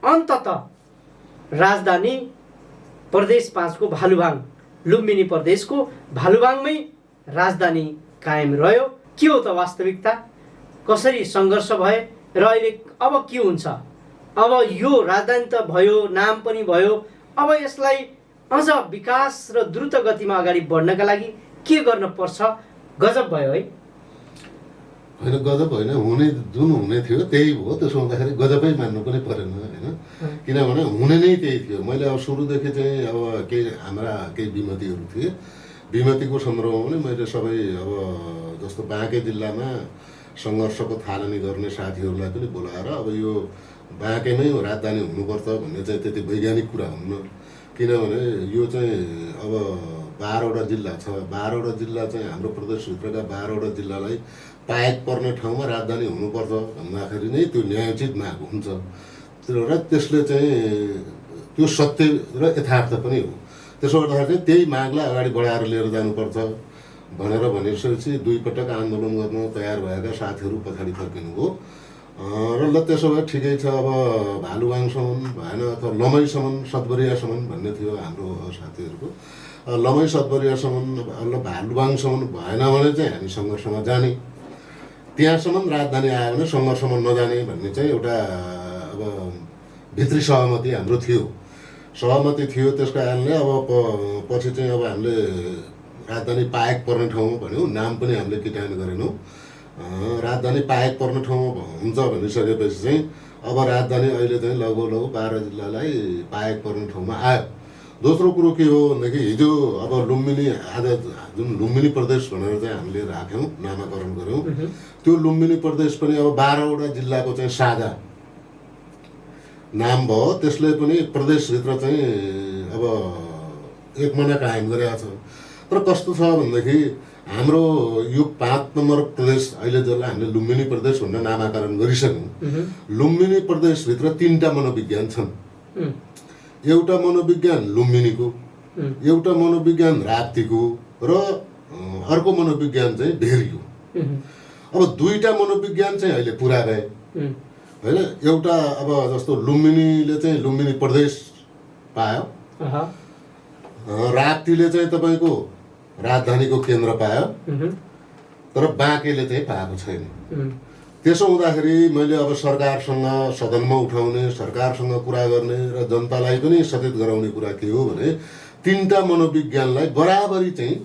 अन्ततः राजधानी प्रदेश 5 को भालुवाङ लुम्बिनी प्रदेशको भालुवाङमै राजधानी कायम रह्यो। के हो त वास्तविकता, कसरी सङ्घर्ष भए र अहिले अब के हुन्छ? अब यो राजधानी त भयो, नाम पनि भयो, अब यसलाई अझ विकास र द्रुत गतिमा अगाडि बढ्नका लागि के गर्न पर्छ? गजब भयो है। होइन गजब होइन, हुने जुन हुने थियो त्यही भयो। त्यसो हुँदाखेरि गजबै मान्नु पनि परेन होइन, किनभने हुने नै त्यही थियो। मैले अब सुरुदेखि चाहिँ अब केही विमतिहरू थिए, विमतिको सन्दर्भमा पनि मैले सबै अब जस्तो बाँके जिल्लामा सङ्घर्षको थालनी गर्ने साथीहरूलाई पनि बोलाएर अब यो बाँकेमै राजधानी हुनुपर्छ भन्ने चाहिँ त्यति वैज्ञानिक कुरा हुन्न, किनभने यो चाहिँ अब 12वटा जिल्ला छ। 12वटा जिल्ला चाहिँ हाम्रो प्रदेशभित्रका 12वटा जिल्लालाई पाएक पर्ने ठाउँमा राजधानी हुनुपर्छ भन्दाखेरि नै त्यो न्यायोचित माग हुन्छ र त्यसले चाहिँ त्यो सत्य र यथार्थ पनि हो। त्यसो गर्दाखेरि चाहिँ त्यही मागलाई अगाडि बढाएर लिएर जानुपर्छ भनेर भनिसकेपछि 2 पटक आन्दोलन गर्न तयार भएका साथीहरू पछाडि फर्किनुभयो र ल त्यसो भए ठिकै छ, अब भालुवाङसम्म भएन अथवा लमैसम्म सतबरियासम्म भन्ने थियो हाम्रो साथीहरूको। लमै सतबरियासम्म ल भालुवाङसम्म भएन भने चाहिँ हामी सङ्घर्षमा जाने, त्यहाँसम्म राजधानी आयो भने सङ्घर्षमा नजाने भन्ने चाहिँ एउटा अब भित्री सहमति हाम्रो थियो, सहमति थियो। त्यसको कारणले अब पछि चाहिँ अब हामीले राजधानी पाएक पर्ने ठाउँमा भन्यौँ, नाम पनि हामीले किटान गरेनौँ। राजधानी पाएक पर्ने ठाउँमा हुन्छ भनिसकेपछि चाहिँ अब राजधानी अहिले चाहिँ लगभग 12 जिल्लालाई पाएक पर्ने ठाउँमा आयो। दोस्रो कुरो के हो भनेदेखि हिजो अब लुम्बिनी आज जुन लुम्बिनी प्रदेश भनेर चाहिँ हामीले राख्यौँ, नामाकरण गऱ्यौँ, त्यो लुम्बिनी प्रदेश पनि अब 12वटा जिल्लाको चाहिँ साझा नाम भयो। त्यसले पनि प्रदेशभित्र चाहिँ अब एकमना कायम गरेको छ। तर कस्तो छ भनेदेखि हाम्रो यो 5 नम्बर प्रदेश अहिले जसलाई हामीले लुम्बिनी प्रदेश भनेर नामाकरण गरिसक्यौँ, लुम्बिनी प्रदेशभित्र 3टा मनोविज्ञान छन्। एउटा मनोविज्ञान लुम्बिनीको, एउटा मनोविज्ञान राप्तीको र अर्को मनोविज्ञान चाहिँ भेरीको। अब 2टा मनोविज्ञान चाहिँ अहिले पुरा भए होइन। एउटा अब जस्तो लुम्बिनीले चाहिँ लुम्बिनी प्रदेश पायो, राप्तीले चाहिँ तपाईँको राजधानीको केन्द्र पायो, तर बाँकेले चाहिँ पाएको छैन। त्यसो हुँदाखेरि मैले अब सरकारसँग सदनमा उठाउने, सरकारसँग कुरा गर्ने र जनतालाई पनि सचेत गराउने कुरा के हो भने 3टा मनोविज्ञानलाई बराबरी चाहिँ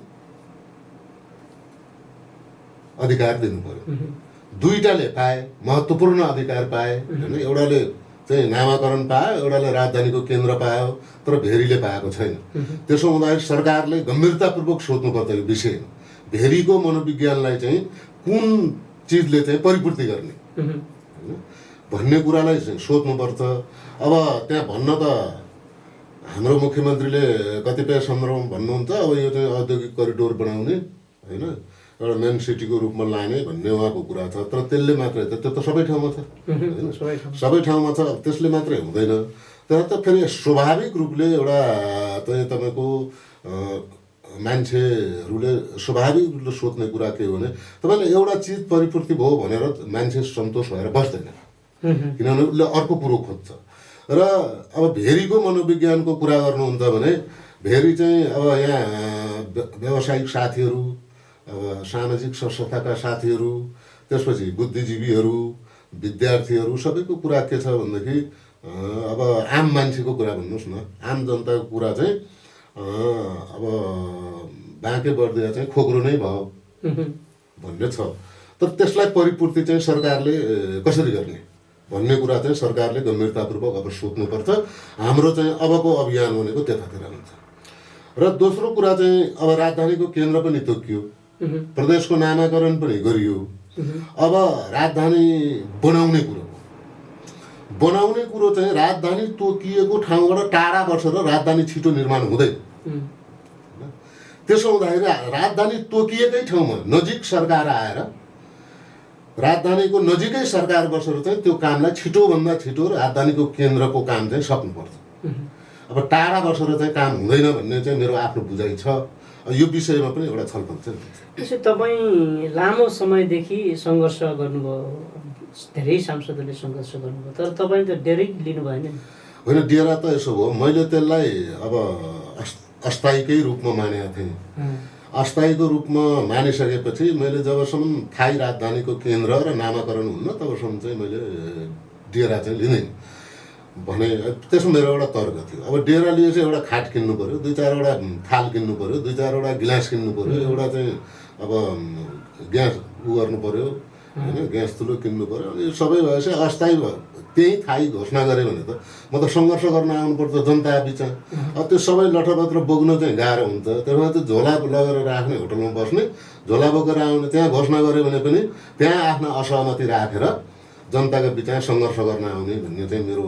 अधिकार दिनु पर्यो। 2टाले पाए, महत्त्वपूर्ण अधिकार पाए होइन। एउटाले चाहिँ नामाकरण पायो, एउटाले राजधानीको केन्द्र पायो, तर भेरीले पाएको छैन। त्यसो हुँदाखेरि सरकारले गम्भीरतापूर्वक सोध्नुपर्छ यो विषय, भेरीको मनोविज्ञानलाई चाहिँ कुन चिजले चाहिँ परिपूर्ति गर्ने भन्ने कुरालाई चाहिँ सोध्नुपर्छ। अब त्यहाँ भन्न त हाम्रो मुख्यमन्त्रीले कतिपय सन्दर्भमा भन्नुहुन्छ अब यो चाहिँ औद्योगिक करिडोर बनाउने होइन, एउटा मेन सिटीको रूपमा लाने भन्ने उहाँको कुरा छ। तर त्यसले मात्रै त त्यो त सबै ठाउँमा छ होइन, सबै ठाउँमा छ, त्यसले मात्रै हुँदैन। तर त फेरि स्वाभाविक रूपले एउटा चाहिँ तपाईँको मान्छेहरूले स्वाभाविक रूपले सोध्ने कुरा के हो भने तपाईँले एउटा चिज परिपूर्ति भयो भनेर मान्छे सन्तोष भएर बस्दैन, किनभने उसले अर्को कुरो खोज्छ। र अब भेरीको मनोविज्ञानको कुरा गर्नुहुन्छ भने भेरी चाहिँ अब यहाँ व्यावसायिक साथीहरू, अब सामाजिक संस्थाका साथीहरू, त्यसपछि बुद्धिजीवीहरू, विद्यार्थीहरू सबैको कुरा के छ भनेदेखि अब आम मान्छेको कुरा भन्नुहोस् न, आम जनताको कुरा चाहिँ अब बाँके बर्दिया चाहिँ खोक्रो नै भयो भन्ने छ। तर त्यसलाई परिपूर्ति चाहिँ सरकारले कसरी गर्ने भन्ने कुरा चाहिँ सरकारले गम्भीरतापूर्वक अब सोध्नुपर्छ। हाम्रो चाहिँ अबको अभियान भनेको त्यतातिर हुन्छ। र दोस्रो कुरा चाहिँ अब राजधानीको केन्द्र पनि तोकियो, प्रदेशको नामाकरण पनि गरियो। अब राजधानी बनाउने कुरो चाहिँ राजधानी तोकिएको ठाउँबाट टाढा बसेर राजधानी छिटो निर्माण हुँदैन। त्यसो हुँदाखेरि राजधानी तोकिएकै ठाउँमा नजिक सरकार आएर राजधानीको नजिकै सरकार बसेर चाहिँ त्यो कामलाई छिटोभन्दा छिटो राजधानीको केन्द्रको काम चाहिँ सक्नुपर्छ। अब टाढा बसेर चाहिँ काम हुँदैन भन्ने चाहिँ मेरो आफ्नो बुझाइ छ। यो विषयमा पनि एउटा छलफल चाहिँ त्यसो तपाईँ लामो समयदेखि सङ्घर्ष गर्नुभयो, धेरै सांसदहरूले सङ्घर्ष गर्नुभयो, तर तपाईँ त डेरै लिनु भएन नि? होइन, डेरा त यसो भयो, मैले त्यसलाई अब अस्थायीकै रूपमा मानेको थिएँ। अस्थायीको रूपमा मानिसकेपछि मैले जबसम्म थाई राजधानीको केन्द्र र नामाकरण हुन्न तबसम्म चाहिँ मैले डेरा चाहिँ लिँदैन भने त्यसमा मेरो एउटा तर्क थियो। अब डेरा लिएपछि एउटा खाट किन्नु पऱ्यो, 2-4वटा थाल किन्नु पऱ्यो, 2-4वटा गिलास किन्नु पऱ्यो, एउटा चाहिँ अब ग्यास गर्नु पऱ्यो होइन, ग्यास ठुलो किन्नु पऱ्यो। अनि सबै भएपछि अस्थायी भयो, त्यही थाई घोषणा गरेँ भने त म त सङ्घर्ष गर्न आउनुपर्छ जनता बिच। अब त्यो सबै लटरपत्र बोक्नु चाहिँ गाह्रो हुन्छ। त्यसमा त्यो झोला लगेर राख्ने, होटलमा बस्ने, झोला बोकेर आउने, त्यहाँ घोषणा गऱ्यो भने पनि त्यहाँ आफ्नो असहमति राखेर जनताको बिचमा सङ्घर्ष गर्न आउने भन्ने चाहिँ मेरो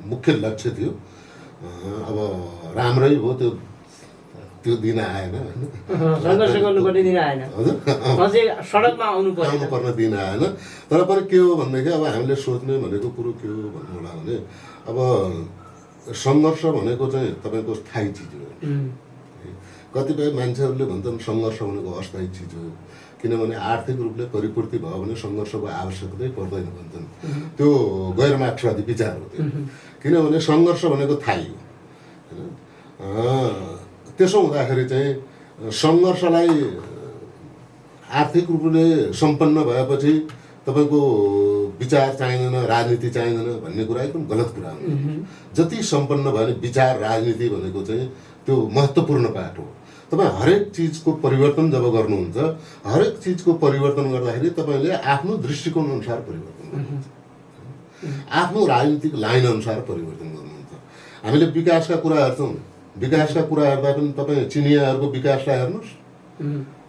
मुख्य लक्ष्य थियो। अब राम्रै भयो, त्यो दिन आएन। सङ्घर्ष गर्नुपर्ने दिन आएन, हजुर, अझै सडकमा आउनुपर्ने दिन आएन। तर पनि के हो भनेदेखि अब हामीले सोच्ने भनेको कुरो के हो भन्नु होला भने अब सङ्घर्ष भनेको चाहिँ तपाईँको स्थायी चिज हो। कतिपय मान्छेहरूले भन्छन् सङ्घर्ष भनेको अस्थायी चिज हो, किनभने आर्थिक रूपले परिपूर्ति भयो भने सङ्घर्षको आवश्यकतै पर्दैन भन्छन्। त्यो गैर मार्क्सवादी विचार हो त्यो, किनभने सङ्घर्ष भनेको थाई हो होइन। त्यसो हुँदाखेरि चाहिँ सङ्घर्षलाई आर्थिक रूपले सम्पन्न भएपछि तपाईँको विचार चाहिँदैन, राजनीति चाहिँदैन भन्ने कुरा एकदम गलत कुरा हो। जति सम्पन्न भयो भने विचार राजनीति भनेको चाहिँ त्यो महत्त्वपूर्ण पार्ट हो। तपाईँ हरेक चिजको परिवर्तन जब गर्नुहुन्छ, हरेक चिजको परिवर्तन गर्दाखेरि तपाईँले आफ्नो दृष्टिकोण अनुसार परिवर्तन गर्नुहुन्छ, आफ्नो राजनीतिक लाइन अनुसार परिवर्तन गर्नुहुन्छ। हामीले विकासका कुरा हेर्छौँ, विकासका कुरा हेर्दा पनि तपाईँ चिनियाहरूको विकासलाई हेर्नुहोस्,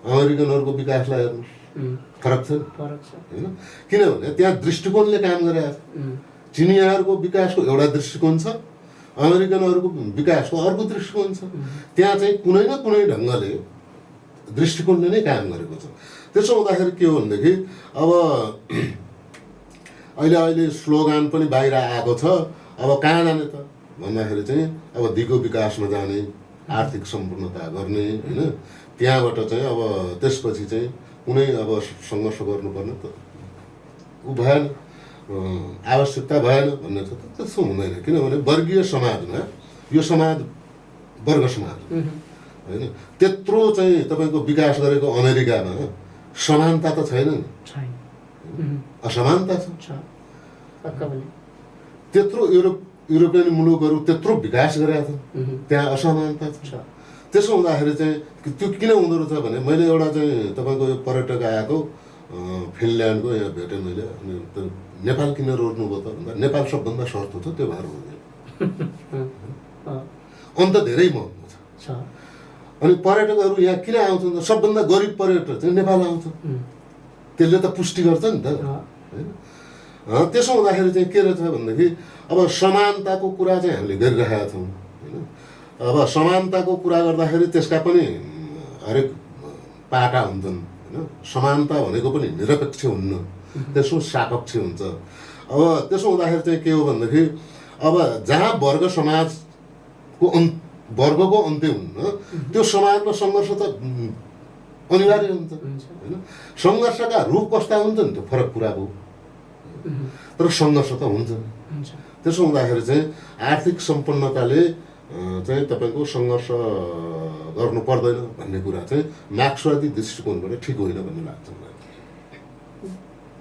अमेरिकनहरूको विकासलाई हेर्नुहोस्, फरक छ होइन। किनभने त्यहाँ दृष्टिकोणले काम गरेको छ। चिनियाहरूको विकासको एउटा दृष्टिकोण छ, अमेरिकनहरूको विकासको अर्को दृष्टिकोण छ। त्यहाँ चाहिँ कुनै न कुनै ढङ्गले दृष्टिकोणले नै काम गरेको छ। त्यसो हुँदाखेरि के हो भनेदेखि अब अहिले स्लोगान पनि बाहिर आएको छ, अब कहाँ जाने त भन्दाखेरि चाहिँ अब दिगो विकासमा जाने, आर्थिक सम्पूर्णता गर्ने होइन। त्यहाँबाट चाहिँ अब त्यसपछि चाहिँ कुनै अब सङ्घर्ष गर्नुपर्ने त ऊ भएन, आवश्यकता भएन भन्ने छ। त्यस्तो हुँदैन, किनभने वर्गीय समाजमा यो समाज वर्ग समाज होइन। त्यत्रो चाहिँ तपाईँको विकास गरेको अमेरिकामा समानता त छैन नि, असमानता छ। त्यत्रो युरोपियन मुलुकहरू त्यत्रो विकास गरेका छन्, त्यहाँ असमानता छ। त्यसो हुँदाखेरि चाहिँ त्यो किन हुँदो रहेछ भने मैले एउटा चाहिँ तपाईँको यो पर्यटक आएको फिनल्यान्डको यहाँ भेटेँ मैले। अनि नेपाल किन रोज्नुभयो त भन्दा नेपाल सबभन्दा सस्तो छ, त्यो भएर रोजेँ। अन्त धेरै महँगो छ। अनि पर्यटकहरू यहाँ किन आउँछन् त, सबभन्दा गरिब पर्यटक चाहिँ नेपाल आउँछ, त्यसले त पुष्टि गर्छ नि त होइन। त्यसो हुँदाखेरि चाहिँ के रहेछ भनेदेखि अब समानताको कुरा चाहिँ हामीले गरिरहेका छौँ होइन। अब समानताको कुरा गर्दाखेरि त्यसका पनि हरेक पाटा हुन्छन् होइन। समानता भनेको पनि निरपेक्ष हुन्न, त्यसो सापेक्ष हुन्छ। अब त्यसो हुँदाखेरि चाहिँ के हो भनेदेखि अब जहाँ वर्ग समाजको वर्गको अन्त्य हुन्न, त्यो समाजमा सङ्घर्ष त अनिवार्य हुन्छ होइन। सङ्घर्षका रूप कस्ता हुन्छन् त्यो फरक कुरा हो, तर सङ्घर्ष त हुन्छ। त्यसो हुँदाखेरि चाहिँ आर्थिक सम्पन्नताले चाहिँ तपाईँको सङ्घर्ष गर्नु पर्दैन भन्ने कुरा चाहिँ मार्क्सवादी दृष्टिकोणबाट ठिक होइन भन्ने लाग्छ मलाई।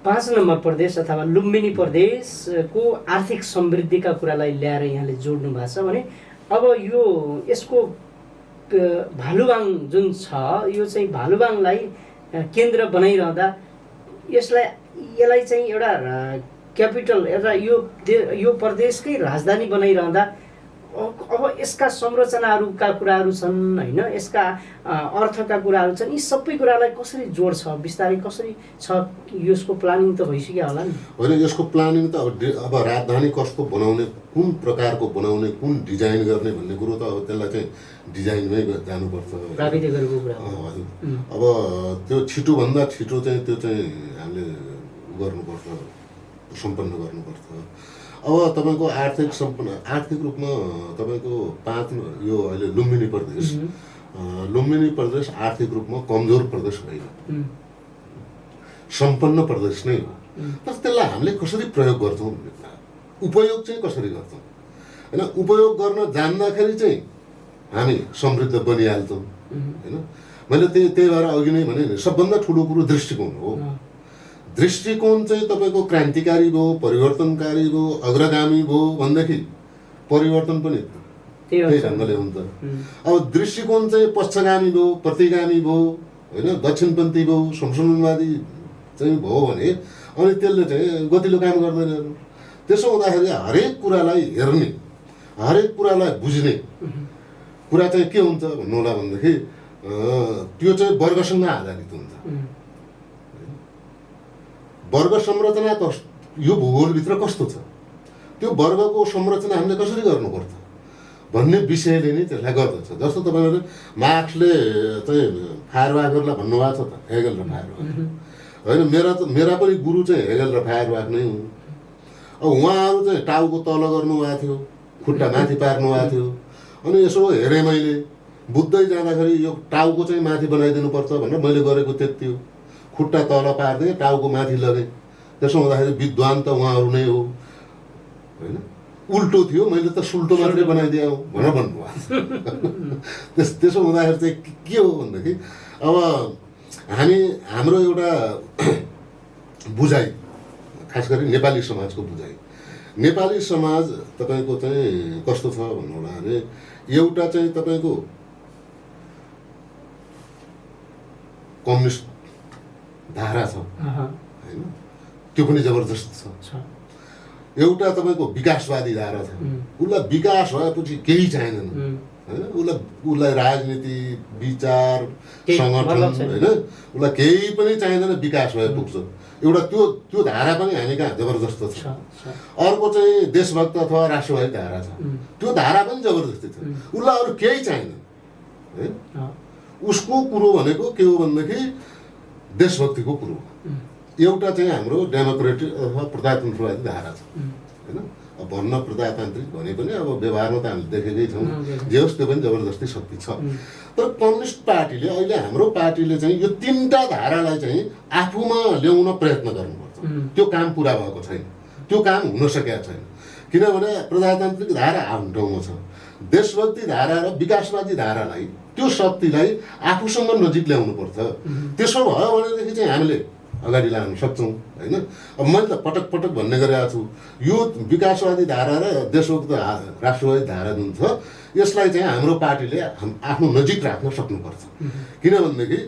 5 नम्बर प्रदेश अथवा लुम्बिनी प्रदेशको आर्थिक समृद्धिका कुरालाई ल्याएर यहाँले जोड्नु भएको छ भने अब यो यसको भालुवाङ जुन छ, यो चाहिँ भालुवाङलाई केन्द्र बनाइरहँदा यसलाई चाहिँ एउटा क्यापिटल, एउटा यो प्रदेशकै राजधानी बनाइरहँदा अब यसका संरचनाहरूका कुराहरू छन् होइन, यसका अर्थका कुराहरू छन्, यी सबै कुरालाई कसरी जोड्छ, बिस्तारै कसरी छ, यसको प्लानिङ त भइसक्यो होला नि? होइन, यसको प्लानिङ त अब राजधानी कस्तो बनाउने, कुन प्रकारको बनाउने, कुन डिजाइन गर्ने भन्ने कुरो त अब त्यसलाई चाहिँ डिजाइनमै जानुपर्छ। प्राविधिकहरूको कुरा हजुर। अब त्यो छिटोभन्दा छिटो चाहिँ त्यो चाहिँ हामीले गर्नुपर्छ, सम्पन्न गर्नुपर्छ। अब तपाईँको आर्थिक रूपमा तपाईँको 5 यो अहिले लुम्बिनी प्रदेश लुम्बिनी प्रदेश आर्थिक रूपमा कमजोर प्रदेश होइन, सम्पन्न प्रदेश नै हो। तर त्यसलाई हामीले कसरी प्रयोग गर्छौँ, उपयोग चाहिँ कसरी गर्छौँ होइन। उपयोग गर्न जान्दाखेरि चाहिँ हामी समृद्ध बनिहाल्छौँ होइन। मैले त्यही भएर अघि नै भने नि, सबभन्दा ठुलो कुरो दृष्टिकोण हो। दृष्टिकोण चाहिँ तपाईँको क्रान्तिकारी भयो, परिवर्तनकारी भयो, अग्रगामी भयो भनेदेखि परिवर्तन पनि त्यही ढङ्गले हुन्छ। अब दृष्टिकोण चाहिँ पक्षगामी भयो, प्रतिगामी भयो होइन, दक्षिणपन्थी भयो, संशोधनवादी चाहिँ भयो भने अनि त्यसले चाहिँ गतिलो काम गर्दैन। त्यसो हुँदाखेरि हरेक कुरालाई हेर्ने, हरेक कुरालाई बुझ्ने कुरा चाहिँ के हुन्छ भन्नु होला भनेदेखि त्यो चाहिँ वर्गसँग आधारित हुन्छ। वर्ग संरचना यो भूगोलभित्र कस्तो छ, त्यो वर्गको संरचना हामीले कसरी गर्नुपर्छ भन्ने विषयले नै त्यसलाई गर्दछ। जस्तो तपाईँले मार्क्सले चाहिँ फायरवाकरलाई भन्नुभएको छ त, हेगेल र फायरवाक होइन। मेरा पनि गुरु चाहिँ हेगेल र फायरवाक नै हुन्। अब उहाँहरू चाहिँ टाउको तल गर्नुभएको थियो, खुट्टा माथि पार्नु भएको थियो। अनि यसो हेरेँ मैले, बुझ्दै जाँदाखेरि यो टाउको चाहिँ माथि बनाइदिनुपर्छ भनेर मैले गरेको त्यति हो। खुट्टा तल पार्दै टाउको माथि लगेँ। त्यसो हुँदाखेरि विद्वान त उहाँहरू नै हो होइन। उल्टो थियो, मैले त सुल्टो मात्रै बनाइदिएँ भनेर भन्नुभयो। त्यसो हुँदाखेरि चाहिँ के हो भनेदेखि अब हाम्रो एउटा बुझाइ, खास गरी नेपाली समाजको बुझाइ, नेपाली समाज तपाईँको चाहिँ कस्तो छ भन्नु होला भने एउटा चाहिँ तपाईँको कम्युनिस्ट धारा छ होइन, त्यो पनि जबरजस्त छ। एउटा तपाईँको विकासवादी धारा छ, उसलाई विकास भएपछि केही चाहिँदैन होइन। उसलाई राजनीति, विचार, सङ्गठन होइन, उसलाई केही पनि चाहिँदैन, विकास भए पुग्छ। एउटा त्यो धारा पनि हामी कहाँ जबरजस्त छ। अर्को चाहिँ देशभक्त अथवा राष्ट्रवादी धारा छ, त्यो धारा पनि जबरजस्ती छ। उसलाई अरू केही चाहिँदैन है। उसको कुरो भनेको के हो भनेदेखि देशभक्तिको कुरो हो। एउटा चाहिँ हाम्रो डेमोक्रेटिक अथवा प्रजातन्त्रवादी धारा छ होइन। अब भन्न प्रजातान्त्रिक भने पनि अब व्यवहारमा त हामीले देखेकै छौँ, जे होस् त्यो पनि जबरजस्ती शक्ति छ। तर कम्युनिस्ट पार्टीले, अहिले हाम्रो पार्टीले चाहिँ यो तीनटा धारालाई चाहिँ आफूमा ल्याउन प्रयत्न गर्नुपर्छ। त्यो काम पुरा भएको छैन, त्यो काम हुन सकेको छैन। किनभने प्रजातान्त्रिक धारा आफ्नो ठाउँमा छ, देशभक्ति धारा र विकासवादी धारालाई, त्यो शक्तिलाई आफूसँग नजिक ल्याउनुपर्छ। त्यसो भयो भनेदेखि चाहिँ हामीले अगाडि लान सक्छौँ होइन। अब मैले त पटक पटक भन्ने गरेको छु, यो विकासवादी धारा र देशभक्त राष्ट्रवादी धारा जुन छ, यसलाई चाहिँ हाम्रो पार्टीले आफ्नो नजिक राख्न सक्नुपर्छ। किनभनेदेखि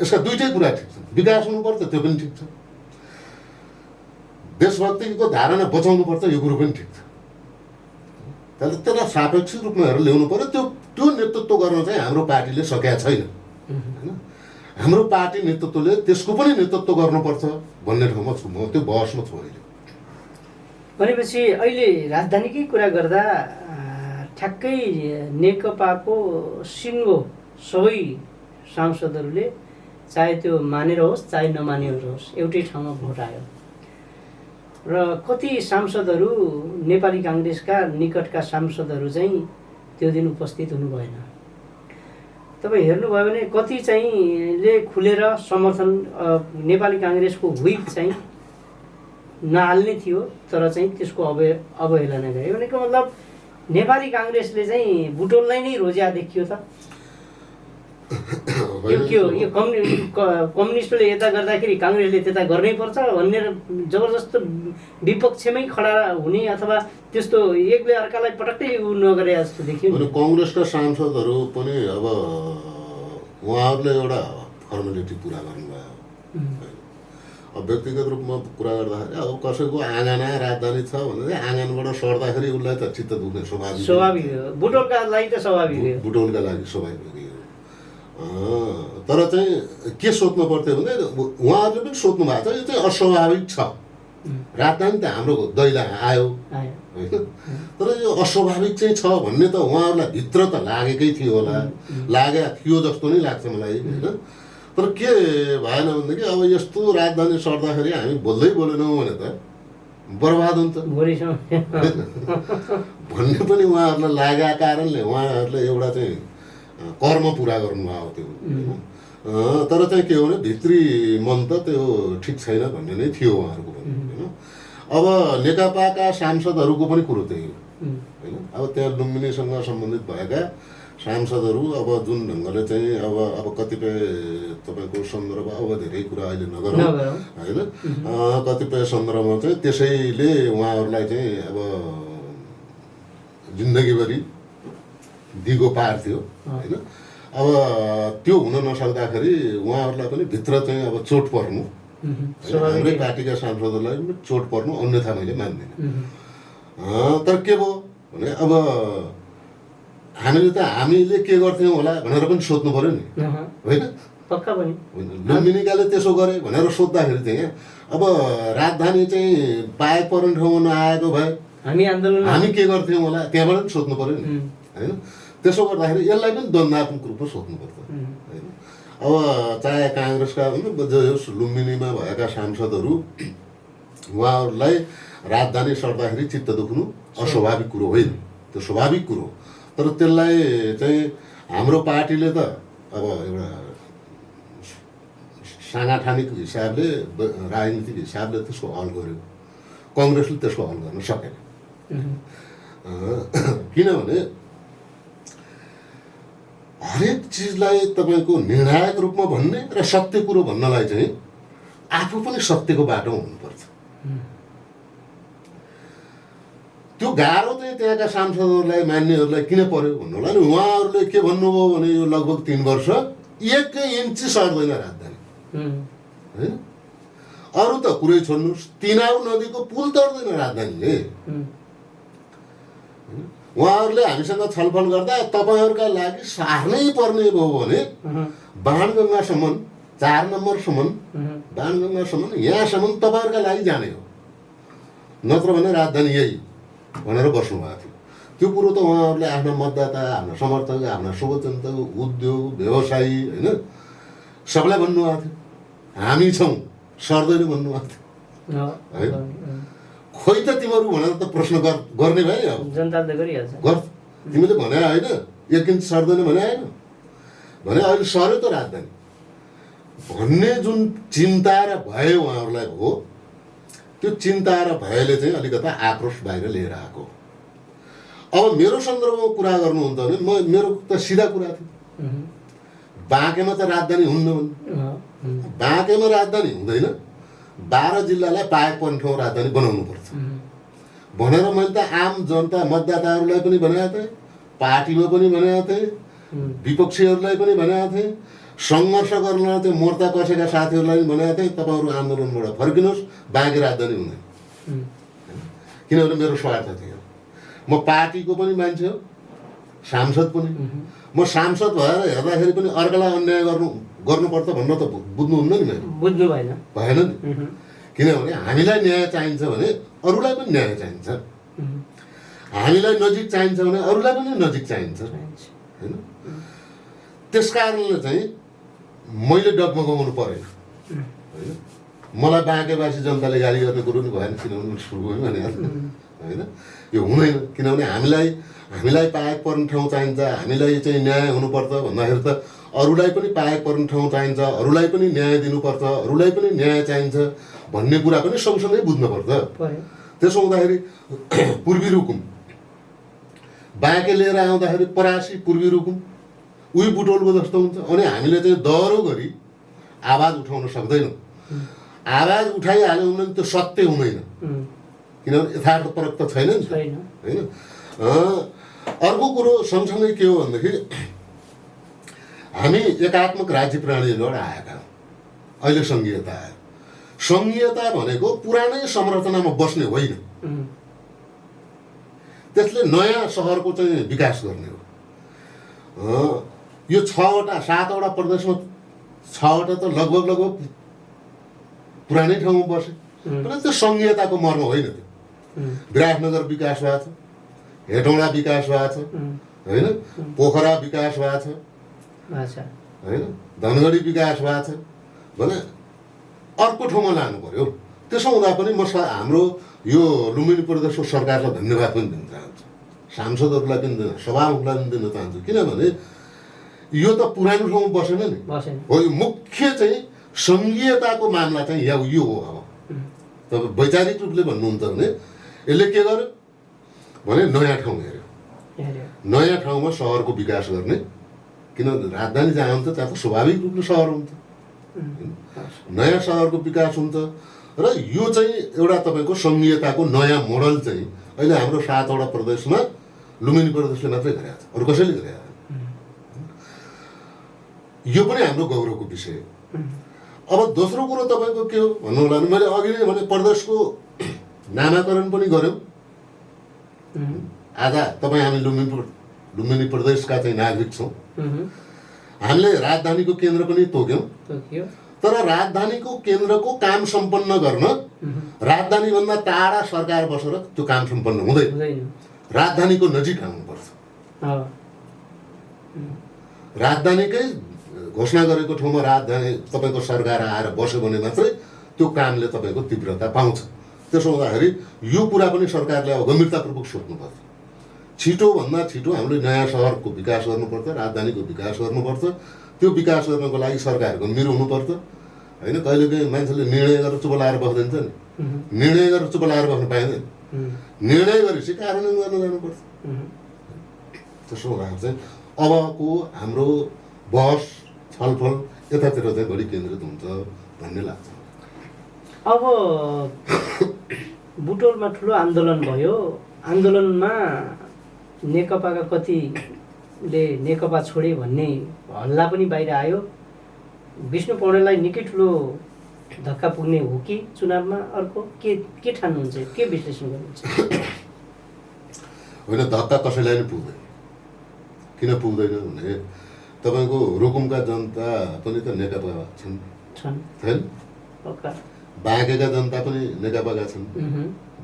यसका दुइटै कुरा ठिक छ, विकास हुनुपर्छ त्यो पनि ठिक छ, देशभक्तिको धारणा बचाउनुपर्छ यो कुरो पनि ठिक छ। त्यसलाई सापेक्षिक रूपमा हेरेर ल्याउनु पर्यो। त्यो नेतृत्व गर्न चाहिँ हाम्रो पार्टीले सकेका छैन होइन। हाम्रो पार्टी नेतृत्वले त्यसको पनि नेतृत्व गर्नुपर्छ भन्ने ठाउँमा छु म, त्यो बहसमा छु अहिले। भनेपछि अहिले राजधानीकै कुरा गर्दा ठ्याक्कै नेकपाको सिङ्गो सबै सांसदहरूले, चाहे त्यो मानेर होस् चाहे नमानेर होस्, एउटै ठाउँमा भोट आयो र कति सांसदहरू, नेपाली काङ्ग्रेसका निकटका सांसदहरू चाहिँ त्यो दिन उपस्थित हुनु भएन। तपाईँ हेर्नुभयो भने कति चाहिँले खुलेर समर्थन नेपाली काङ्ग्रेसको व्हिप चाहिँ नहाल्ने थियो, तर चाहिँ त्यसको अवहेलना गरे। भनेको मतलब नेपाली काङ्ग्रेसले चाहिँ बुटोललाई नै रोज्या देखियो त। यो के हो, यो कम्युनिस्टले यता गर्दाखेरि काङ्ग्रेसले त्यता गर्नै पर्छ भन्ने जबरजस्त विपक्षमै खडा हुने अथवा त्यस्तो एकले अर्कालाई पटक्कै नगरे जस्तो देखियो। कङ्ग्रेसका सांसदहरू पनि अब उहाँहरूले एउटा फर्मालिटी पुरा गर्नुभयो। अब व्यक्तिगत रूपमा कुरा गर्दाखेरि अब कसैको आँगना राजधानी छ भने आँगनबाट सर्दाखेरि उसलाई त चित्त दुख्ने स्वाभाविक हो। बुटोलका लागि त स्वाभाविक हो, बुटोलका लागि स्वाभाविक हो। तर चाहिँ के सोध्नु पर्थ्यो भने उहाँहरूले पनि सोध्नु भएको छ, यो चाहिँ अस्वाभाविक छ। राजधानी त हाम्रो दैला आयो होइन, तर यो अस्वाभाविक चाहिँ छ भन्ने त उहाँहरूलाई भित्र त लागेकै थियो होला, लागेको थियो जस्तो नै लाग्छ मलाई होइन। तर के भएन भनेदेखि अब यस्तो राजधानी सर्दाखेरि हामी बोलेनौँ भने त बर्बाद हुन्छ भन्ने पनि उहाँहरूलाई लागेका कारणले उहाँहरूले एउटा चाहिँ कर्म पुरा गर्नुभयो त्यो होइन। तर चाहिँ के हो भने भित्री मन त त्यो ठिक छैन भन्ने नै थियो उहाँहरूको पनि होइन। अब नेकपाका सांसदहरूको पनि कुरो त्यही हो होइन। अब त्यहाँ लुम्बिनीसँग सम्बन्धित भएका सांसदहरू अब जुन ढङ्गले चाहिँ अब कतिपय तपाईँको सन्दर्भ अब धेरै कुरा अहिले नगरौँ होइन। कतिपय सन्दर्भमा चाहिँ त्यसैले उहाँहरूलाई चाहिँ अब जिन्दगीभरि दिगो पार्थ्यो होइन। अब त्यो हुन नसक्दाखेरि उहाँहरूलाई पनि भित्र चाहिँ अब चोट पर्नु, हाम्रै पार्टीका सांसदहरूलाई पनि चोट पर्नु अन्यथा मैले मान्दिनँ। तर के भयो भने अब हामीले के गर्थ्यौँ होला भनेर पनि सोध्नु पर्यो नि होइन। पक्का पनि लुम्बिनीकाले त्यसो गरे भनेर सोद्धाखेरि चाहिँ अब राजधानी चाहिँ पाए पर्ने ठाउँमा नआएको भए हामी के गर्थ्यौँ होला त्यहाँबाट पनि सोध्नु पर्यो नि होइन। त्यसो गर्दाखेरि यसलाई पनि द्वन्द्वात्मक रूपमा सोध्नुपर्छ होइन। अब चाहे काङ्ग्रेसका लुम्बिनीमा भएका सांसदहरू उहाँहरूलाई राजधानी सर्दाखेरि चित्त दुख्नु अस्वाभाविक कुरो होइन, त्यो स्वाभाविक कुरो। तर त्यसलाई चाहिँ हाम्रो पार्टीले त अब एउटा साङ्गठनिक हिसाबले राजनीतिक हिसाबले त्यसको हल गर्यो, कङ्ग्रेसले त्यसको हल गर्न सकेन। किनभने हरेक चिजलाई तपाईँको निर्णायक रूपमा भन्ने र सत्य कुरो भन्नलाई चाहिँ आफू पनि सत्यको बाटोमा हुनुपर्छ। त्यो गाह्रो चाहिँ त्यहाँका सांसदहरूलाई मान्नेहरूलाई किन पर्यो भन्नु होला नि। उहाँहरूले के भन्नुभयो भने यो लगभग 3 वर्ष 1 इन्ची सर्दैन राजधानी होइन। अरू त कुरै छोड्नुहोस्, तिनाउ नदीको पुल तर्दैन राजधानीले। उहाँहरूले हामीसँग छलफल गर्दा तपाईँहरूका लागि सार्नै पर्ने भयो भने बाणगङ्गासम्म 4 नम्बरसम्म बाणगङ्गासम्म यहाँसम्म तपाईँहरूका लागि जाने हो, नत्र भने राजधानी यही भनेर बस्नुभएको थियो। त्यो कुरो त उहाँहरूले आफ्ना मतदाता, आफ्ना समर्थक, आफ्ना शुभचिन्तक, उद्योग, व्यवसायी होइन सबलाई भन्नुभएको थियो। हामी छौँ सर्दैन भन्नुभएको थियो है। खोइ त तिमीहरू भनेर त प्रश्न गर्ने भए अब जनताले गरिहाल्छ। तिमीले भने होइन 1 इन्च सर्दैन भने होइन भने अहिले सर्यो त राजधानी भन्ने जुन चिन्ता र भय उहाँहरूलाई हो, त्यो चिन्ता र भयले चाहिँ अलिकता आक्रोश बाहिर लिएर आएको। अब मेरो सन्दर्भमा कुरा गर्नुहुन्छ भने मेरो त सिधा कुरा थियो, बाँकेमा त राजधानी हुन्न भने बाँकेमा राजधानी हुँदैन, 12 जिल्लालाई पाए पर्ने ठाउँ राजधानी बनाउनु पर्छ भनेर मैले त आम जनता मतदाताहरूलाई पनि भनेको थिएँ, पार्टीमा पनि भनेको थिएँ, विपक्षीहरूलाई पनि भनेको थिएँ, सङ्घर्ष गर्न चाहिँ मोर्चा कसेका साथीहरूलाई पनि भनेको थिएँ, तपाईँहरू आन्दोलनबाट फर्किनुहोस्, बाँकी राजधानी हुँदैन। किनभने मेरो स्वार्थ थियो। म पार्टीको पनि मान्छे हो, सांसद पनि। म सांसद भएर हेर्दाखेरि पनि अर्कालाई अन्याय गर्नुपर्छ भन्न त बुझ्नुहुन्न नि। मैले बुझ्नु भएन नि। किनभने हामीलाई न्याय चाहिन्छ भने अरूलाई पनि न्याय चाहिन्छ, हामीलाई नजिक चाहिन्छ भने अरूलाई पनि नजिक चाहिन्छ होइन। त्यस कारणले चाहिँ मैले डगमगाउनु परेन होइन। मलाई बाँकेवासी जनताले गाली गर्ने कुरो पनि भएन, किनभने सुरु भने होइन यो हुँदैन। किनभने हामीलाई पाएक पर्ने ठाउँ चाहिन्छ, हामीलाई चाहिँ न्याय हुनुपर्छ भन्दाखेरि त अरूलाई पनि पाएक पर्ने ठाउँ चाहिन्छ, अरूलाई पनि न्याय दिनुपर्छ, अरूलाई पनि न्याय चाहिन्छ भन्ने कुरा पनि सँगसँगै बुझ्नुपर्छ। त्यसो हुँदाखेरि पूर्वी रुकुम बाँके लिएर आउँदाखेरि परासी पूर्वी रुकुम उही बुटोलको जस्तो हुन्छ। अनि हामीले चाहिँ दह्रो गरी आवाज उठाउन सक्दैनौँ। आवाज उठाइहाल्यौँ भने त्यो सत्य हुँदैन, किनभने यथार्थपरक त छैन नि होइन। अर्को कुरो सँगसँगै के हो भनेदेखि हामी एकात्मक राज्य प्रणालीबाट आएका हौँ। अहिले सङ्घीयता आयो। सङ्घीयता भनेको पुरानै संरचनामा बस्ने होइन, त्यसले नयाँ सहरको चाहिँ विकास गर्ने हो। यो 7वटा प्रदेशमा 6वटा त लगभग पुरानै ठाउँमा बसे, तर त्यो सङ्घीयताको मर्म होइन। त्यो विराटनगर विकास भएको छ, हेटौँडा विकास भएको छ होइन, पोखरा विकास भएको छ होइन, धनगढी विकास भएको छ भने अर्को ठाउँमा लानु पर्यो। त्यसो हुँदा पनि म हाम्रो यो लुम्बिनी प्रदेशको सरकारलाई धन्यवाद पनि दिन चाहन्छु, सांसदहरूलाई पनि दिन, सभामुखलाई पनि दिन चाहन्छु। किनभने यो त पुरानो ठाउँमा बसेन नि बसेन। हो। यो मुख्य चाहिँ सङ्घीयताको मामला चाहिँ यो हो। अब तपाईँ वैचारिक रूपले भन्नुहुन्छ भने यसले के गर्यो भने नयाँ ठाउँ हेऱ्यो। नयाँ ठाउँमा सहरको विकास गर्ने, किन राजधानी जहाँ हुन्छ त्यहाँ त स्वाभाविक रूपले सहर हुन्छ, नयाँ सहरको विकास हुन्छ। र यो चाहिँ एउटा तपाईँको सङ्घीयताको नयाँ मोडल चाहिँ अहिले हाम्रो 7वटा प्रदेशमा लुम्बिनी प्रदेशले मात्रै गरेको छ, अरू कसैले गरेको छैन। यो पनि हाम्रो गौरवको विषय। अब दोस्रो कुरो तपाईँको के हो भन्नु होला भने मैले अघि नै भने प्रदेशको नामाकरण पनि गऱ्यौँ। आज तपाईँ हामी लुम्बिनी प्रदेशका चाहिँ नागरिक छौँ। हामीले राजधानीको केन्द्र पनि तोक्यौँ, तर राजधानीको केन्द्रको काम सम्पन्न गर्न राजधानीभन्दा टाढा सरकार बसेर त्यो काम सम्पन्न हुँदैन। राजधानीको नजिक आउनुपर्छ। राजधानीकै घोषणा गरेको ठाउँमा राजधानी तपाईँको सरकार आएर बस्यो भने मात्रै त्यो कामले तपाईँको तीव्रता पाउँछ। त्यसो हुँदाखेरि यो कुरा पनि सरकारले अब गम्भीरतापूर्वक सोच्नुपर्छ। छिटोभन्दा छिटो हामीले नयाँ सहरको विकास गर्नुपर्छ, राजधानीको विकास गर्नुपर्छ। त्यो विकास गर्नको लागि सरकार गम्भीर हुनुपर्छ होइन। कहिलेकाहीँ मान्छेले निर्णय गरेर चुप लाएर बस्दिन्छ नि, निर्णय गरेर चुप लाएर बस्नु पाइँदैन। निर्णय गरेपछि कार्यान्वयन गर्न जानुपर्छ। त्यसो हुँदाखेरि चाहिँ अबको हाम्रो बहस छलफल यतातिर चाहिँ बढी केन्द्रित हुन्छ भन्ने लाग्छ। अब बुटोलमा ठुलो आन्दोलन भयो। आन्दोलनमा नेकपाका कतिले नेकपा छोडे भन्ने हल्ला पनि बाहिर आयो। विष्णु पौडेललाई निकै ठुलो धक्का पुग्ने हो कि चुनावमा? अर्को के ठान्नुहुन्छ, के विश्लेषण गर्नुहुन्छ? होइन, धक्का कसैलाई नै पुग्दैन। किन पुग्दैन भने तपाईँको रुकुमका जनता पनि त नेकपा छन्, छैन? बाँकेका जनता पनि नेकपाका छन्,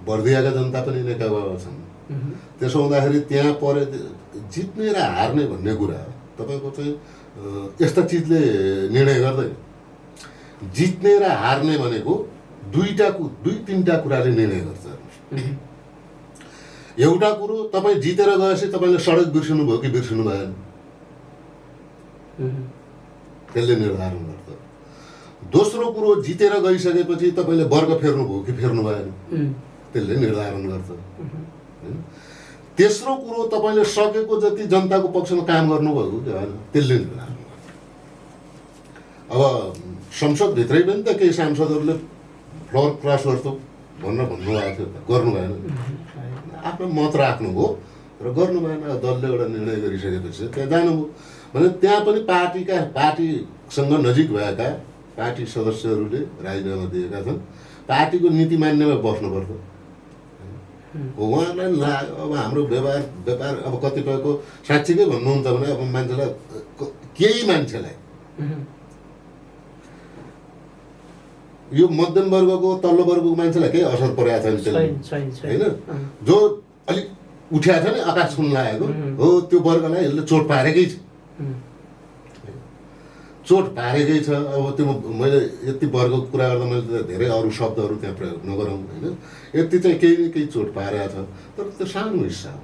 बर्दियाका जनता पनि नेकपा छन्। त्यसो हुँदाखेरि त्यहाँ परे जित्ने र हार्ने भन्ने कुरा तपाईँको चाहिँ यस्ता चिजले निर्णय गर्दैन। जित्ने र हार्ने भनेको दुई तिनवटा कुराले निर्णय गर्छ। एउटा कुरो, तपाईँ जितेर गएपछि तपाईँले सडक बिर्सिनु भयो कि बिर्सिनु भएन, त्यसले निर्धारण गर्छ। दोस्रो कुरो, जितेर गइसकेपछि तपाईँले वर्ग फेर्नु भयो कि फेर्नु भएन, त्यसले निर्धारण गर्छ। तेस्रो कुरो, तपाईँले सकेको जति जनताको पक्षमा काम गर्नुभयो कि भएन, त्यसले निर्धारण गर्छ। अब संसदभित्रै पनि त केही सांसदहरूले फ्लोर क्रस गर्छु भनेर भन्नुभएको थियो, गर्नु भएन। आफ्नो मत राख्नुभयो र गर्नु भएन। दलले एउटा निर्णय गरिसकेपछि त्यहाँ जानुभयो भने त्यहाँ पनि पार्टीसँग नजिक भएका पार्टी सदस्यहरूले राजीनामा दिएका छन्। पार्टीको नीति मान्नेमा बस्नुपर्छ। उहाँलाई लाग्यो अब हाम्रो व्यापार अब कतिपयको साँच्चीकै भन्नुहुन्छ भने अब मान्छेलाई केही मान्छेलाई यो मध्यम वर्गको तल्लो वर्गको मान्छेलाई केही असर परेको छैन होइन। जो अलिक उठ्या छ नि, आकाश छुन लागेको हो, त्यो वर्गलाई यसले चोट पारेकै छ, चोट पारेकै छ। अब त्यो मैले यति वर्गको कुरा गर्दा मैले धेरै अरू शब्दहरू त्यहाँ प्रयोग नगरौँ होइन। यति चाहिँ केही न केही चोट पारेको छ, तर त्यो सानो हिस्सा हो,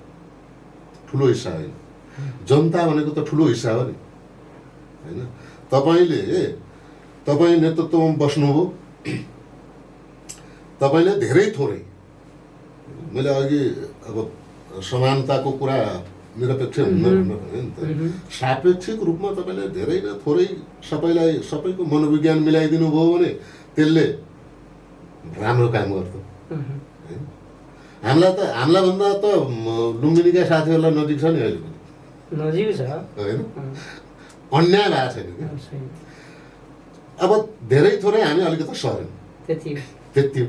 ठुलो हिस्सा होइन। जनता भनेको त ठुलो हिस्सा हो नि होइन। तपाईँ नेतृत्वमा बस्नुभयो, तपाईँले धेरै थोरै, मैले अघि अब समानताको कुरा निरपेक्ष हुन्न भने नि त, सापेक्षिक रूपमा तपाईँले धेरै न थोरै सबैको मनोविज्ञान मिलाइदिनु भयो भने त्यसले राम्रो काम गर्छ। हामीलाई भन्दा त लुम्बिनीका साथीहरूलाई नजिक छ नि, अहिले पनि नजिक छ होइन, अन्याय भएको छैन। अब धेरै थोरै हामी अलिकति सर्यौँ, त्यति हो।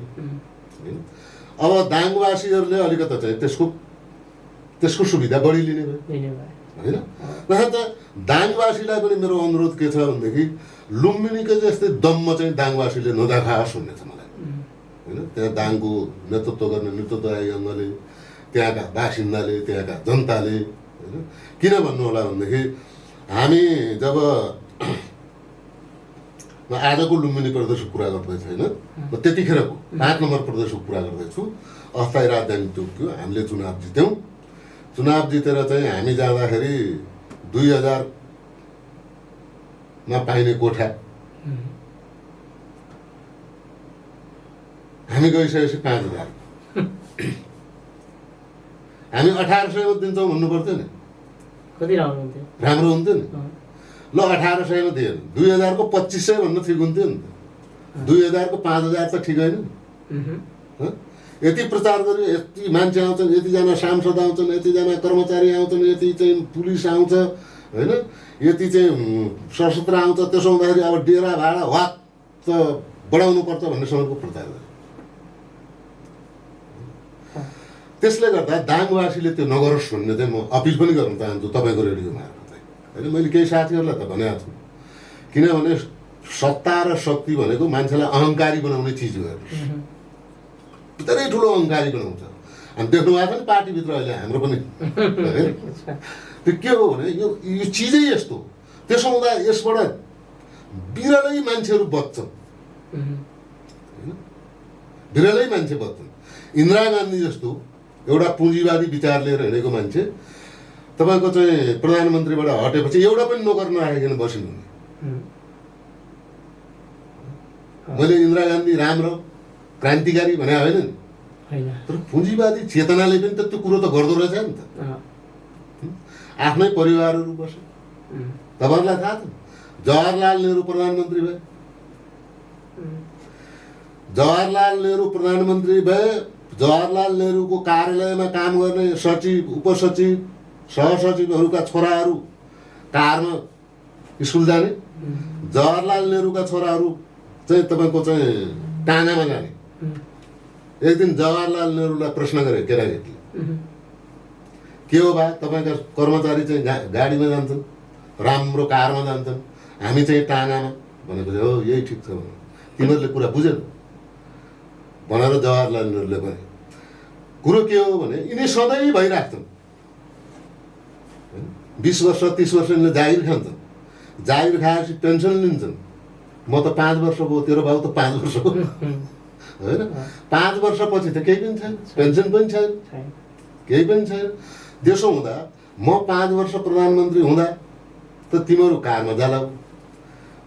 अब दाङवासीहरूले अलिकति चाहिँ त्यसको सुविधा बढी लिने भयो होइन। त दाङवासीलाई पनि मेरो अनुरोध के छ भनेदेखि लुम्बिनीको जस्तै दम्म चाहिँ दाङवासीले नदेखाओस् भन्ने छ मलाई होइन। त्यहाँ दाङको नेतृत्व गर्ने नेतृत्वदायी अङ्गले, त्यहाँका बासिन्दाले, त्यहाँका जनताले होइन। किन भन्नु होला भनेदेखि हामी जब म आजको लुम्बिनी प्रदेशको कुरा गर्दैछु होइन, म त्यतिखेरको 5 नम्बर प्रदेशको कुरा गर्दैछु। अस्थायी राजधानी तोक्यो, हामीले चुनाव जित्यौँ। चुनाव जितेर चाहिँ हामी जाँदाखेरि पाइने कोठा हामी गइसकेपछि 5,000 हामी 1,800 दिन्छौँ भन्नु पर्थ्यो नि कति राम्रो हुन्थ्यो राम्रो हुन्थ्यो नि ल 1,800 दिएन 2,000 को 2,500 भन्नु ठिक हुन्थ्यो नि 2,000 को 5,000 त ठिक होइन यति प्रचार गर्यो यति मान्छे आउँछन् यतिजना सांसद आउँछन् यतिजना कर्मचारी आउँछन् यति चाहिँ पुलिस आउँछ होइन यति चाहिँ सशस्त्र आउँछ त्यसो हुँदाखेरि अब डेरा भाडा वात त बढाउनु पर्छ भन्ने समयको प्रचार गर्यो त्यसले गर्दा दाङवासीले त्यो नगरोस् भन्ने चाहिँ म अपिल पनि गर्न चाहन्छु तपाईँको रेडियो मार्फत होइन मैले केही साथीहरूलाई त भनेको छु किनभने सत्ता र शक्ति भनेको मान्छेलाई अहङ्कारी बनाउने चिज हो धेरै ठुलो अहङ्कारी बनाउँछ अनि देख्नु भएको छ नि पार्टीभित्र अहिले हाम्रो पनि त्यो के हो भने यो चिजै यस्तो त्यसो हुँदा यसबाट बिरलै मान्छेहरू बच्छन् बिरलै मान्छे बच्छन् इन्दिरा गान्धी जस्तो एउटा पुँजीवादी विचार लिएर हिँडेको मान्छे तपाईँको चाहिँ प्रधानमन्त्रीबाट हटेपछि एउटा पनि नोकर नराखिकन बसिनु मैले इन्दिरा गान्धी राम्रो क्रान्तिकारी भने होइन नि तर पुँजीवादी चेतनाले पनि त त्यो कुरो त गर्दो रहेछ नि त आफ्नै परिवारहरू बस्यो तपाईँहरूलाई थाहा छ जवाहरलाल नेहरू प्रधानमन्त्री भए जवाहरलाल नेहरू प्रधानमन्त्री भए जवाहरलाल नेहरूको कार्यालयमा काम गर्ने सचिव उपसचिव सहसचिवहरूका छोराहरू कारमा स्कुल जाने जवाहरलाल नेहरूका छोराहरू चाहिँ तपाईँको चाहिँ टाँगामा जाने एक दिन जवाहरलाल नेहरूलाई प्रश्न गरे केटाकेटीले के हो बा तपाईँका कर्मचारी चाहिँ गाडीमा जान्छन् राम्रो कारमा जान्छन् हामी चाहिँ टाँगामा भनेपछि हो यही ठिक छ तिमीहरूले कुरा बुझेन भनेर जवाहरलाल नेहरूले भने कुरो के हो भने यिनी सधैँ भइराख्छन् 20 वर्ष 30 वर्ष यिनले जागिर खान्छन् जागिर खाएपछि पेन्सन लिन्छन् म त 5 वर्ष भयो तेरो भाउ त 5 वर्ष हो होइन 5 वर्षपछि त केही पनि छैन पेन्सन पनि छैन केही पनि छैन त्यसो हुँदा म 5 वर्ष प्रधानमन्त्री हुँदा त तिमीहरू कारमा जालाऊ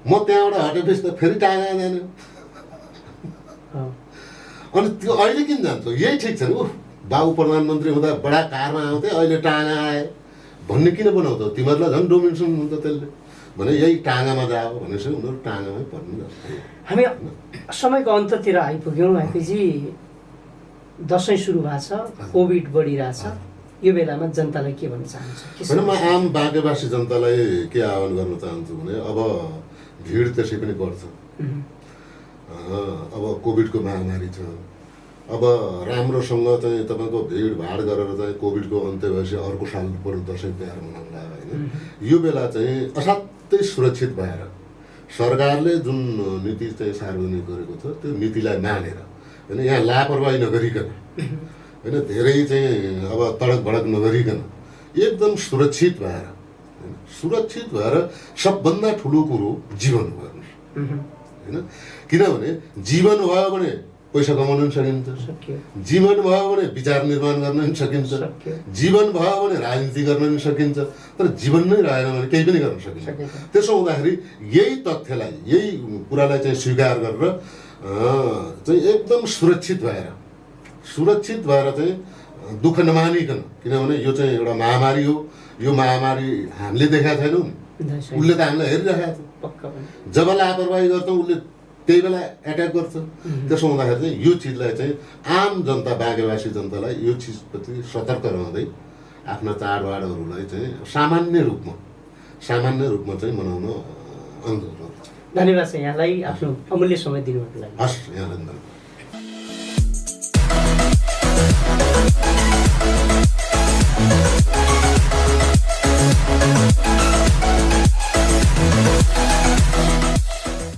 म त्यहाँबाट हटेपछि त फेरि टाँगा जाने अनि त्यो अहिले किन जान्छ यही ठिक छ नि बाबु प्रधानमन्त्री हुँदा बडा कारमा आउँथे अहिले टाँगा आए भन्ने किन बनाउँछौ तिमीहरूलाई झन् डोमिनेसन हुन्छ त्यसले भने यही टाँगामा जाओ भनेपछि उनीहरू टाँगामै पर्नु जान्छ हामी समयको अन्ततिर आइपुग्यौँ आइपिजी दसैँ सुरु भएको छ कोभिड बढिरहेछ यो बेलामा जनतालाई के भन्न चाहन्छ होइन म आम बाँकेवासी जनतालाई के आह्वान गर्न चाहन्छु भने अब भिड त्यसै पनि बढ्छ अब कोभिडको महामारी छ अब राम्रोसँग चाहिँ तपाईँको भिडभाड गरेर चाहिँ कोभिडको अन्त्य भएपछि अर्को साल बरु दसैँ तिहार मनाउँला होइन यो बेला चाहिँ असाध्यै सुरक्षित भएर सरकारले जुन नीति चाहिँ सार्वजनिक गरेको छ त्यो नीतिलाई मानेर होइन यहाँ लापरवाही नगरिकन होइन धेरै चाहिँ अब तडक भडक नगरिकन एकदम सुरक्षित भएर सबभन्दा ठुलो कुरो जीवन गर्नु होइन किनभने जीवन भयो भने पैसा कमाउन पनि सकिन्छ जीवन भयो भने विचार निर्माण गर्न पनि सकिन्छ जीवन भयो भने राजनीति गर्न पनि सकिन्छ तर जीवन नै रहेन भने केही पनि गर्न सकिन्छ त्यसो हुँदाखेरि यही तथ्यलाई यही कुरालाई चाहिँ स्वीकार गरेर चाहिँ एकदम सुरक्षित भएर चाहिँ दुःख नमानिकन किनभने यो चाहिँ एउटा महामारी हो यो महामारी हामीले देखाएको छैनौँ उसले त हामीलाई हेरिरहेको छ जब लापरवाही गर्छौँ उसले त्यही बेला एट्याक गर्छ त्यसो हुँदाखेरि चाहिँ यो चिजलाई चाहिँ आम जनता बाँकेवासी जनतालाई यो चिजप्रति सतर्क रहँदै आफ्ना चाडबाडहरूलाई चाहिँ सामान्य रूपमा चाहिँ मनाउन अनुरोध गर्छु। धन्यवाद छ यहाँलाई आफ्नो अमूल्य समय दिनुभएको लागि। हस् यहाँलाई धन्यवाद।